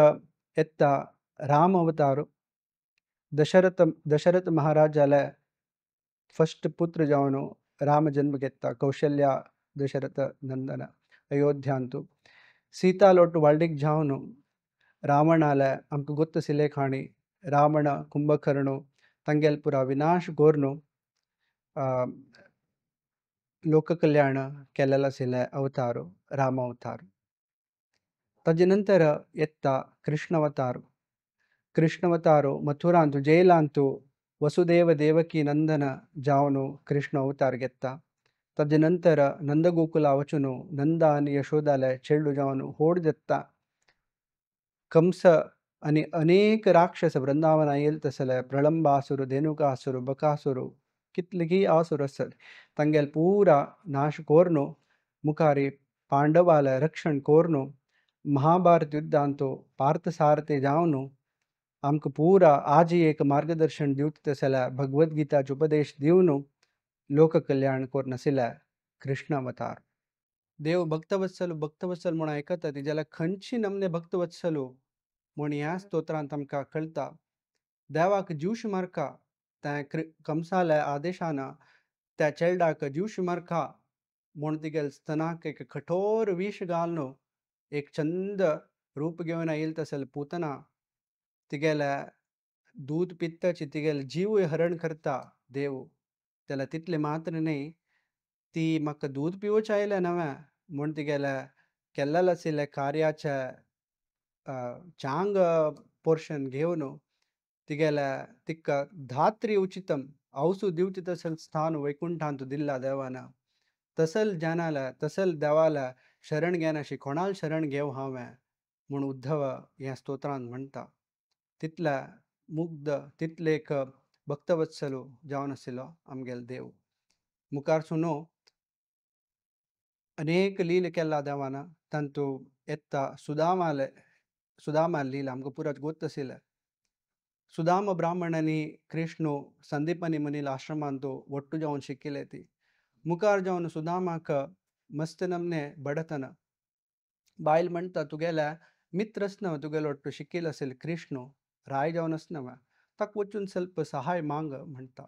S2: येता राम अवतार दशरथ महाराजाले फस्ट पुत्र जावन राम जन्म घेता कौशल्या दशरथ नंदन अयोध्यांतू सीता लोट वाल्डीक जावन रावणाले आमकां ಗೊತ್ತಿಸಿಲೆ खाणी रावण कुंभकर्ण ತಂಗೆಲ್ ಪುರ विनाश गोरनु लोक कल्याण केलेला आशिल्ले अवतार राम अवतार ताजे नंतर येता कृष्ण अवतार मथुरांतू जैलांतू वसुदेव देवकी नंदन जावन कृष्ण अवतार घेता ताजे नंतर नंदगोकुला वचून नंदा आनी यशोदाले चेडू जावन होड जेत्ता कंस आणि अनेक राक्षस वृंदावना येल तसले प्रलंबासुर धेनुकासुर बकासुर कितलीगी आसुर आसत तांगेल पूरा नाश कोरनो मुखारी पांडवाले रक्षण कोरनो महाभारत युद्धांतो पार्थसारथे जावन आमकां पूरा आज एक मार्गदर्शन दिवता तसल्या भगवद्गीताचे उपदेश दिवन लोक कल्याण कोरून आशिल्ले कृष्ण अवतार देव भक्तवत्सल म्हूण आयकता ती जाल्यार खंयची नमने भक्तवत्सलू म्हूण ह्या स्तोत्रांत आमकां कळटा देवाक ज्यूश मारका त्या कंसाले आदेशान त्या चेडडाक ज्यूश मारका म्हूण तिगेल स्तनाक एक कठोर विष घालून एक चंद रूप घेवन येयल तसले पुतना तिगेले दूध पित्ताची तिगेले जीव हरण करता देव जाल्यार तितले मात्र न्ही ती म्हाका दूध पिवचे आयले नवे म्हूण तिगेले केल्लेले आशिल्ले कार्याचे चांग पोर्शन घेवन तिगेले तिका धात्री उचितम अवसू दिवची तसल स्थान वैकुंठांत दिल्ला देवान तसल जानाला तसल देवाला शरण घेनाशी कोणाल शरण घेव हांवें म्हूण उद्धव ह्या स्तोत्रांत म्हणटा तितले मुग्ध तितले एक भक्तवत्सलू जावन आशिल्लो आमगेलो देव मुखार सुनो अनेक लील केला देवान तांतू येता सुदामा लील आमकां पुराच गोत आशिल्ले सुदाम ब्राह्मणांनी कृष्ण संदीपनी मनील आश्रमांत ಒಟ್ಟು जावन शिकिले ती मुखार जावन सुदामाक मस्त नमने बडतन बायल म्हणटा तुगेल्या मित्र आसनव तुगेलो ಒಟ್ಟು शिकिल आशिल्ले कृष्ण राय जावन आसनव ताका वचून ಸ್ವಲ್ಪ सहाय मांग म्हणटा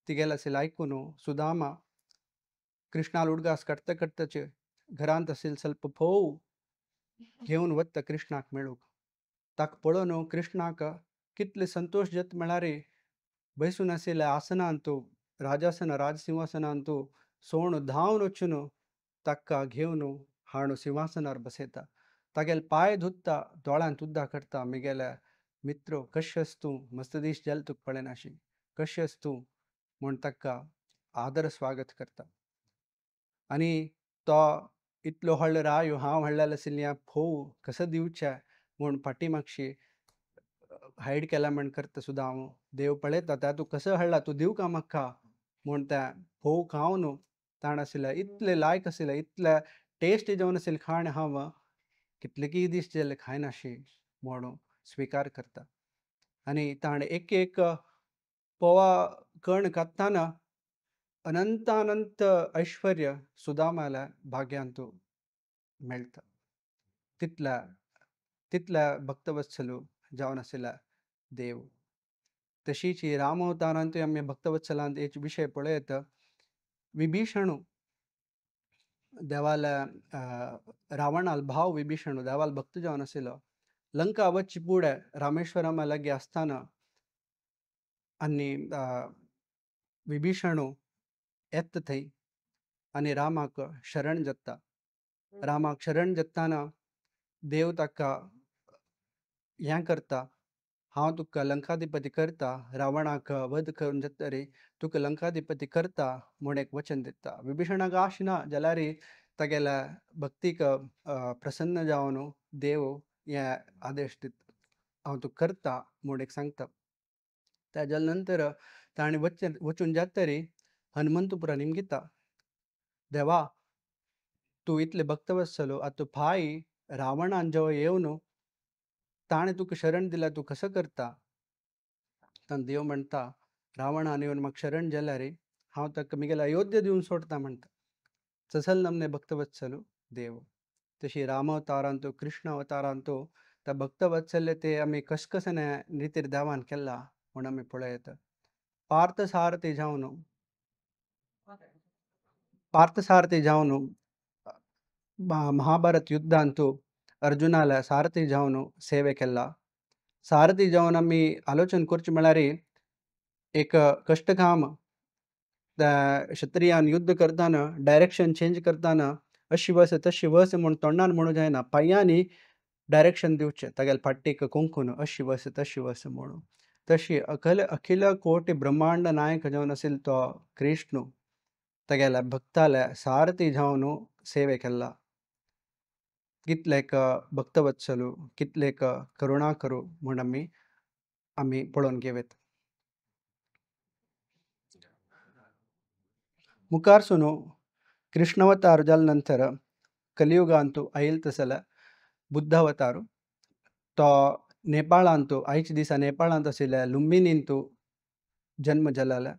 S2: तिगेले आशिल्ले आयकून सुदामा कृष्णाल उडगास कट्टचे घरांत आशिल्ले ಸ್ವಲ್ಪ फोव घेवन वता कृष्णाक मेळूक ताका पळोवन कृष्णाक कितले संतोष जाता म्हळ्यार बसून आशिल्ले आसनांत राजासन राजसिंहासनांत सोण धांवन वचून ताका घेवन हाडून सिंहासनार बसयता तागेले पांय धुता दोळ्यांत उद्दा करता म्हगेले मित्र कशें आस तूं मस्त दीस जाले तुका पळयनाशी कशें आस तूं म्हूण ताका आदर स्वागत करता आनी तो इतलो व्हडलो रायो हांव हाडलेलो आशिल्ल्या फोव कसो दिवचे म्हूण फाटीमागशी हायड केला म्हण करता सुद्दां हांव देव पळयता त्या तूं कसो हाडला तूं दिवं का म्हाका म्हूण त्या फोव खावन ताण आशिल्ले इतले लायक आशिल्ले इतले टेस्ट जावन आशिल्ले खाण हांव कितलेकी दीस जाले खायनाशी म्हूण स्वीकार करता आणि ताणे एक एक पोवा कण कात्ताना अनंत ऐश्वर्य सुदामाला भाग्यांतू मेळता. तितल्या तितल्या भक्तवत्सलू जावन आशिल्ला देव. तशीच ही रामावतारांत आमी भक्तवत्सलांत एक विशय पळयत. विभीषणू देवाला रावणाल भाव विभीषणू देवाल भक्त जावन आशिल्लो. लंका वच्चे पुढे रामेश्वरम लागी आसताना आनी विभीषणू येता थंय आनी रामाक शरण जत्ता. रामाक शरण जत्ताना देव ताका हें करता, हांव तुका लंकाधिपती करता, रावणाक वध करून जातरी तुका लंकाधिपती करता म्हूण एक वचन दिता. विभीषणाक आश ना जाल्यार तागेल्या भक्तीक प्रसन्न जावन देव हें आदेश दिता, हांव तुका करता म्हूण एक सांगता. ताज्या नंतर ताणें वचून जातरी हनुमंतपुरा निमगिता. देवा, तूं इतले भक्तवत्सलो, आतां तूं पाय रावणान जेव्हा येवन ताणें तुका शरण दिला, तूं कसं करता? ताण देव म्हणटा, रावणान येवन म्हाका शरण जाल्यार हांव ताका म्हगेलो अयोध्या दिवन सोडता म्हणटा. चसल नमने भक्तवत्सलू देव. तशी रामावतारांतू कृष्ण अवतारांतू त्या भक्तवत्सल्य ते आमी कशकशने रितीर देवान केला म्हूण आमी पळयत. पार्थसारथी जावन महाभारत युद्धांतू अर्जुनाला सारथी जावन सेवे केला. सारथी जावन आमी आलोचन करचें म्हळ्यार एक कश्टकाम क्षत्रियान युद्ध करताना डायरेक्शन चेंज करताना अशी वस तशी वस म्हूण तोंडान म्हणूं जायना, पांयांनी डायरेक्शन दिवचें तागेल्या फाटीक कुंकून अशी वस तशी वस म्हणून. तशी अखिल कोटी ब्रह्मांड नायक जावन आशिल्लो तो कृष्ण तागेल्या भक्ताले सारथी जावन सेवे केला. कितलेक भक्तवत्सलू, कितलेक करुणाकरू म्हूण आमी पळोवन घेवेत. मुखारसून कृष्णावतार जाले नंतर कलियुगांतू आयिल्लो तसले बुद्धावतारू. तो नेपाळांतू आयच्या दिसा नेपाळांत आशिल्ल्या लुंबिनींतू जन्म जाल्लो.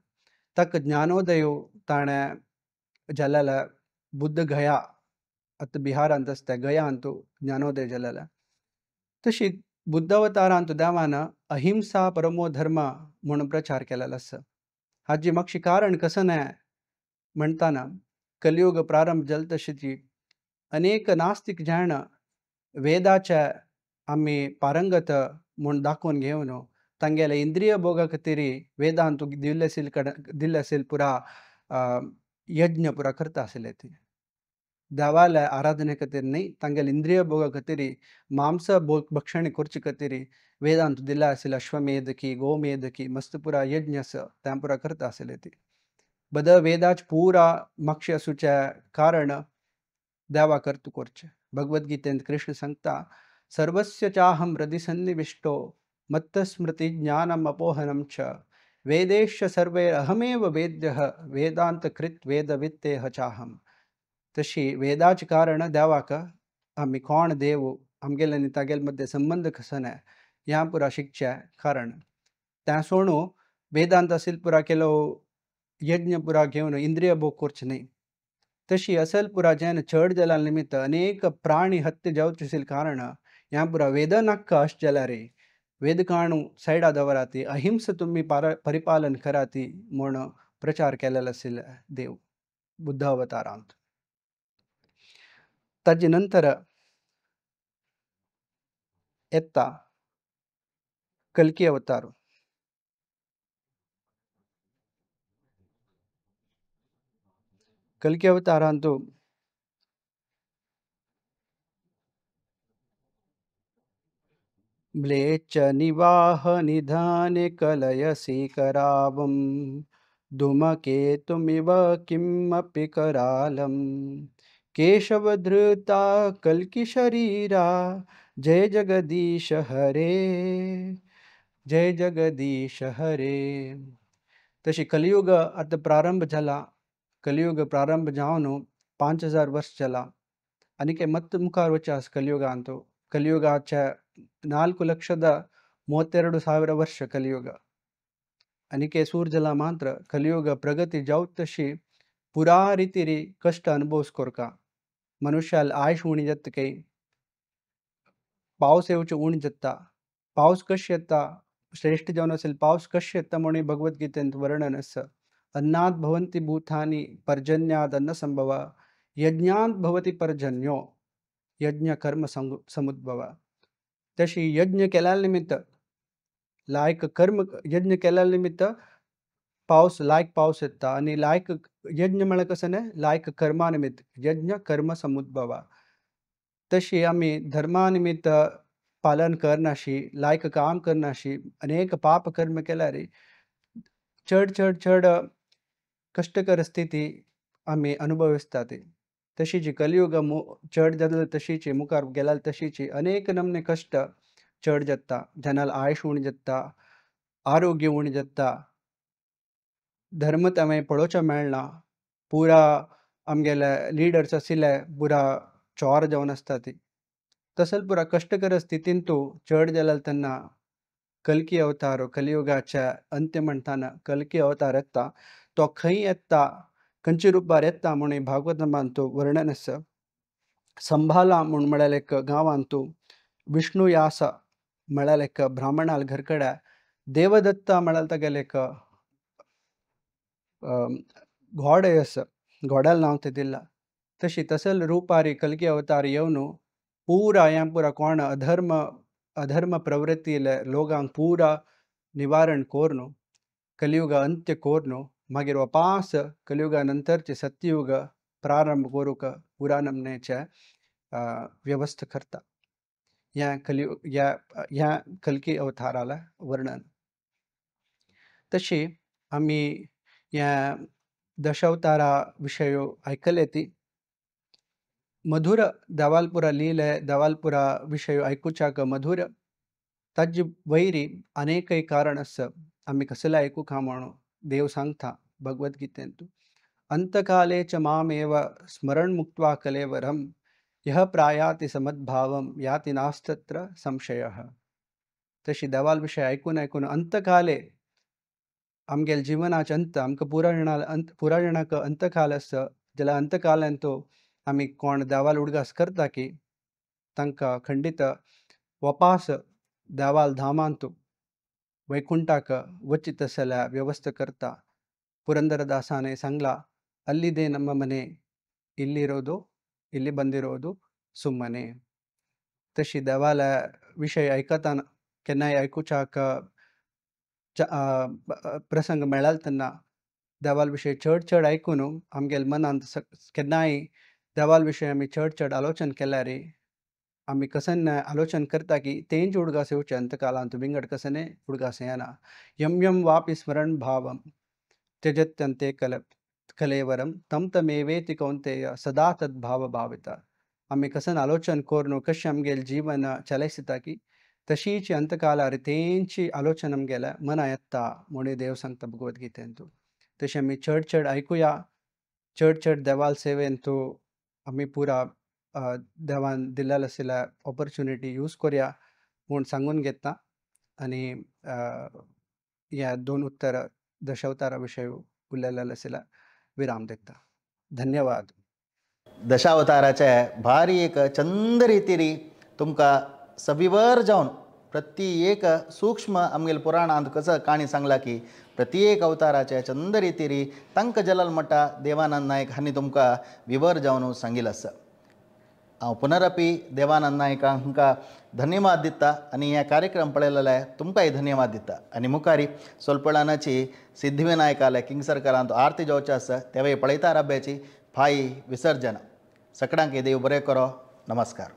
S2: ताका ज्ञानोदय ताणें जाल्लो बुद्ध गया आतां बिहारांत आसता गयांतू ज्ञानोदय जाल्लो. तशीच बुद्धावतारांतू देवान अहिंसा परमो धर्म म्हणून प्रचार केलेलो आसा. हाजी मागशी कारण कसं नाही म्हणताना कलियुग प्रारंभ जाल तशीची अनेक नास्तिक जाण वेदाचे आमी पारंगत म्हूण दाखोवन घेवन तांगेले इंद्रिय भोगा खातीर वेदांतू दिल्ले आशिल्ले पुरा यज्ञ पुरा करता आशिल्ले ती. देवाल्या आराधने खातीर न्ही, तांगेले इंद्रिय भोगा खातीर मांस भक्षण करचे खातीर वेदांत दिल्ले आशिल्ले अश्वमेध की गोमेध की मस्त पुरा यज्ञ आसा तें पुरा करता आशिल्ले ती. बद वेदाच पुरा मागशे आसूचे कारण देवा करता करचे. भगवद्गीतेंत कृष्ण सांगता, सर्वस्य चाहम हृदि सन्निविष्टो मत्तस्मृति ज्ञानम अपोहनम च वेदेश्च सर्वे अहमेव वेद्यः वेदांत कृत वेदवित्तेह चाहम. तशी वेदाचे कारण देवाक आमी कोण देव आमगेले आनी तागेले मध्य संबंध कसं नाही ह्या पुरा शिकचे कारण. त्या सोडून वेदांत आशिल्लो पुरा केलो यज्ञ पुरा घेवन इंद्रिय भोग करचे न्ही. तशी असल पुरा जेन्ना चड जाला निमित्त अनेक प्राणी हत्या जावचे आशिल्ले कारण ह्या पुरा वेद नाका अशें जाल्यार वेद काणू सायडा दवराती, अहिंसा तुमी परिपालन कराती म्हूण प्रचार केलेलो आशिल्लो देव बुद्ध अवतारांत. ताजे नंतर येता कल्की अवतार. कल्की अवतारांतू म्लेच्छ निवाह निधान कलयसी करावम धूमकेतुमिव किमपि करालम केशवधृता कल्की शरीरा जय जगदीश हरे जय जगदीश हरे. तशी कलियुग आता प्रारंभ झाला. कलियुग प्रारंभ जावन 5000 वर्ष जाला आणि काही मत मुखार वचास कलियुगांतू ಕಲಿಯುಗಾಚೆ 4,32,000 ವರ್ಷ ಕಲಿಯುಗ ಅನಿಕೆ ಸೂರ್जला मात्र कलियुग प्रगती जाऊत तशी पुरा रीतीरी कष्ट अनुभवस्कोरका मनुष्याला आयुष उणी जात काही पाऊस येऊचे उणी जाता पाऊस कशी येता श्रेष्ठ जेवण असेल पाऊस कशी येता म्हणून भगवद्गीतेत वर्णन असं अन्नात भवन्ति भूतानि पर्जन्याद अन्न संभव यज्ञात भवति पर्जन्यो यज्ञ कर्म समुद्भव तशी यज्ञ केल्या निमित्त लायक कर्म यज्ञ केल्या निमित्त पाऊस लायक पाऊस येता आणि लायक यज्ञ म्हळ्यार कसं नाही लायक कर्मानिमित्त यज्ञ कर्म समुद्भव तशी आम्ही धर्मानिमित्त पालन करनाशी लायक काम करनाशी अनेक पाप कर्म केल्यार चढ चढ चढ कष्टकर स्थिती आम्ही अनुभविस्तात तशी जी कलियुग चढ जाता तशीची मुखार गेल्यार तशीची अनेक नमने कष्ट चढ जाता जनाला आयुष उणी जाता आरोग्य उणी जाता धर्म तमें पळोवचो मेळना पुरा आमगेले लिडर्स आशिल्ले पुरा चोर जावन आसता ती तसल पुरा कष्टकर स्थितीन तूं चढ जाल्यार तेन्ना कल्की अवतार कलियुगाच्या अंत्य म्हणटाना कल्की अवतार येता तो खंय येता खंयच्या रुपार येता म्हणून भागवतांत तो वर्णन आसा संभाला म्हूण म्हळ्यार एक गांवांत तूं विष्णू यास म्हळ्यार एक ब्राह्मणाल घरकडे देवदत्ता म्हळ्यार तागेले एक घोडे आसा घोड्याल नांव ते दिला तशी तसल रुपारी कल्की अवतार येवन पुरा हें पुरा कोण अधर्म प्रवृत्तीले लोकांक पुरा निवारण कोरून कलियुग अंत्य कोरून मागीर वापास कलियुगा नंतरचे सत्ययुग प्रारंभ करूंक पुरा नमनेचे व्यवस्था करता ह्या कल्की अवताराला वर्णन तशी आम्ही ह्या दशावतारा विषय ऐकले ती मधुर देवालपुरा लिहिले देवालपुरा विषय ऐकूच्याक मधुर ताजी वैरी अनेकय कारण आसा आम्ही कसले ऐकूक हा म्हणून देव सांगता भगवद्गीतेंत अंतकाले च मामेव स्मरण मुक्त्वा कलेवरम यह प्रायाति समद्भावम याति नास्तत्र संशयः तशी देवाल विषय ऐकून अंतकाले आमगेल जिवनाचे अंत आमकां पुरा जणांक अंतकाल आसा जाल्यार अंतकालान तो आमी कोण देवाल उडगास करता की तांकां खंडीत वपास देवाल धामांत वैकुंठाक वचित जाल्यार व्यवस्था करता ಪುರಂದರದಾಸನೇ सांगला ಅಲ್ಲಿದೆ ನಮ್ಮ ಮನೆ ಇಲ್ಲಿ ಬಂದಿರೋದು ಸುಮ್ಮನೆ तशी देवाला विषय ऐकताना केन्नाय ऐकुच्याक प्रसंग मेळ्ळाल तेन्ना देवाल विशय चड ऐकून आमगेल मनांत केन्नाय देवाल विशय आमी चड आलोचन केल्यार आमी कसन आलोचन करता की तेंच उडगास येवचे अंतकालांत विंगड कसने उडगास येना यम यम वापि स्मरण भावम त्यजत्यन्ते कलेवरम तम तमेवेति कौन्तेय सदा तद्भाव भावित आमी कसन आलोचन कोरून कशें आमगेल जीवन चलयता की तशीची अंतकालार तेंची आलोचन आमगेल्या मना येता म्हणून देव सांगता भगवद्गीतेंत तशें आमी चड ऐकुया चड देवाल सेवेंत आमी पुरा देवान दिल्लेले आशिल्ल्या ऑपॉर्च्युनिटी यूज करया म्हूण सांगून घेता आनी ह्या 2 उत्तर दशावतारा विशय उरलेले आशिल्ल्या विराम दिता धन्यवाद
S1: दशावताराचे भारी एक चंद रितीरी तुमकां सविवर जावन प्रत्येक सूक्ष्म आमगेल पुराणांत कसं काणी सांगला की प्रत्येक अवताराचे चंद रितीरी तांकां जल्ल म्हणटा देवानंद नायक हांणी तुमकां विवर जावन सांगिल्लें आसा हांव पुनरपी देवानंद नायकांका धन्यवाद दिता आनी हे कार्यक्रम पळयलेले तुमकांय धन्यवाद दिता आनी मुखारी सोलपळानाची सिद्धिविनायकाले किंगसरकारांत आरती जावची आसा तेवेय पळयता रब्याची फाई विसर्जन सगळ्यांक देव बरें करो नमस्कार.